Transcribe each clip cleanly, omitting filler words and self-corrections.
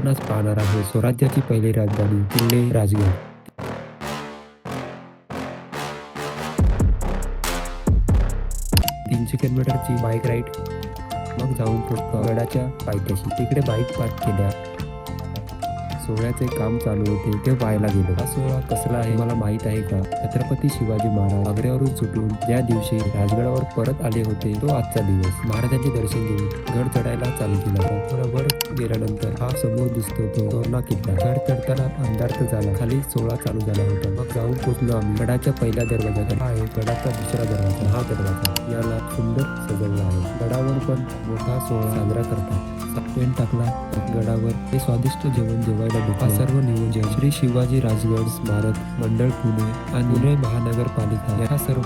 आपण आज पाहणार आहोत स्वराज्याची पहिली राजधानी किल्ले राजगड. 300 किलोमीटरची बाईक राईड. मग जाऊन पोहोचतो गडाच्या पायथ्याशी. तिकडे बाईक पार्क केल्या. सोहळ्याचे काम चालू होते ते पाहायला गेलो. हा सोहळा कसला आहे मला माहित आहे का? छत्रपती शिवाजी महाराज आग्र्यावरून सुटून ज्या दिवशी राजगडावर परत आले होते तो आजचा दिवस. महाराजांचे दर्शन घेऊन गड चढायला चालू केला. थोडा वर गेल्यानंतर हा समोर दिसतो तो तोरणा किल्ला. गड चढताना अंधार तर झाला, खाली सोहळा चालू झाला होता. मग जाऊन पोहोचलो आम्ही गडाच्या पहिल्या दरवाजाकडे. हा आहे गडाचा दुसरा दरवाजा. हा दरवाजा याला सुंदर सजवला आहे. गडावर पण मोठा सोहळा साजरा करतात. टेंट टाकला गडावर. हे स्वादिष्ट जेवण जेवायला भेटले. सर्व नियोजन श्री शिवाजी राजगड स्मारक मंडळ पुणे आणि पुणे महानगरपालिका या सर्व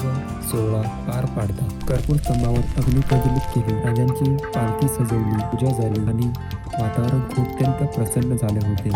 सोहळा पार पाडतात. कर्पूर स्तंभावर अग्नी प्रज्वलित केली. राजांची पालखी सजवली, पूजा झाली आणि वातावरण खूप अत्यंत प्रसन्न झाले होते.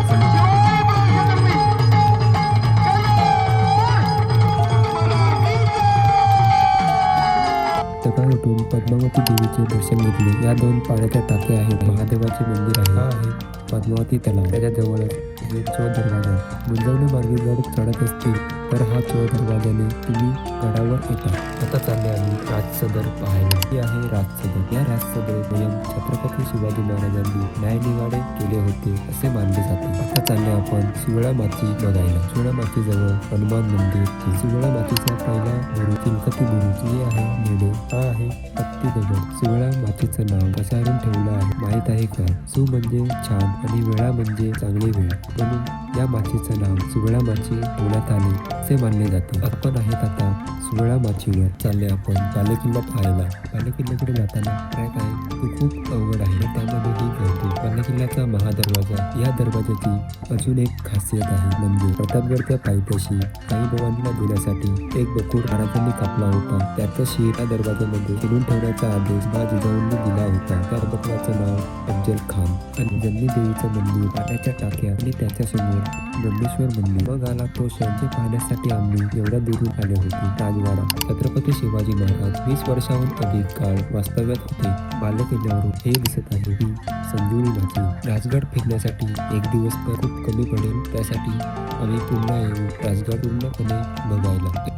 सकाळी उठून पद्मावती देवीचे दर्शन घेतले. या 2 पाण्याच्या टाक्या आहेत. महादेवाचे मंदिर आहे. हा आहे पद्मावती तलाव. त्याच्या जवळच चोर दरवाजा. गुंजवणे मार्गे गड चढत असतील तर हा चोर दरवाजाने तुम्ही गडावर येता. आता चालले आम्ही राजसदर पाहायला. ही आहे राजसदर. या राजसदर स्वयं छत्रपती शिवाजी महाराजांनी न्यायनिवाडे केले होते असे मानले जाते. आता चालले आपण शिवळा माची बघायला. शिवळा माची जवळ हनुमान मंदिर. शिवळा माचीचा पहिला गुरु चिलकती बुरुज. हे आहे मेढे. हा आहे हत्ती दगड. शिवळा माचीचं नाव कशावरून ठेवलं आहे माहित आहे का? सु म्हणजे छान आणि वेळा म्हणजे चांगली वेळ, म्हणून या माचीचं नाव शिवळा माची ठेवण्यात आले असे मानले जाते. आपण आहेत आता शिवळा माचीवर. चालले आपण बालेकिल्ला पाहायला. बालेकिल्ल्याकडे जाताना ट्रॅक आहे तो खूप अवघड आहे. त्यामध्ये ही गर्दी. बालेकिल्ल्याचा महादरवाजा. या दरवाजाची अजून एक खासियत आहे म्हणजे प्रतापगडच्या पायथ्याशी काही लोकांना देण्यासाठी एक बकूर महाराजांनी कापला होता. त्याचं शीर या दरवाजामध्ये शिरून ठेवण्याचा आदेश जिजाऊंनी दिला होता. त्या बकराचं नाव अफजल खान. आणि जन्नी देवीचं मंदिर, पाण्याच्या टाक्या आणि त्याच्यासमोर ब्रह्मेश्वर मंदिर. मग आला तो क्षण जे पाहण्यासाठी आम्ही एवढ्या दुरून आले होते. राजवाडा. छत्रपती शिवाजी महाराज 20 वर्षाहून अधिक काळ वास्तव्यात होते. बालेकिल्ल्यावरून हे दिसत आहे की संजीवनी माची. राजगड फिरण्यासाठी 1 दिवस तर खूप कमी पडेल. त्यासाठी आम्ही पुन्हा येऊ राजगड पूर्णपणे बघायला.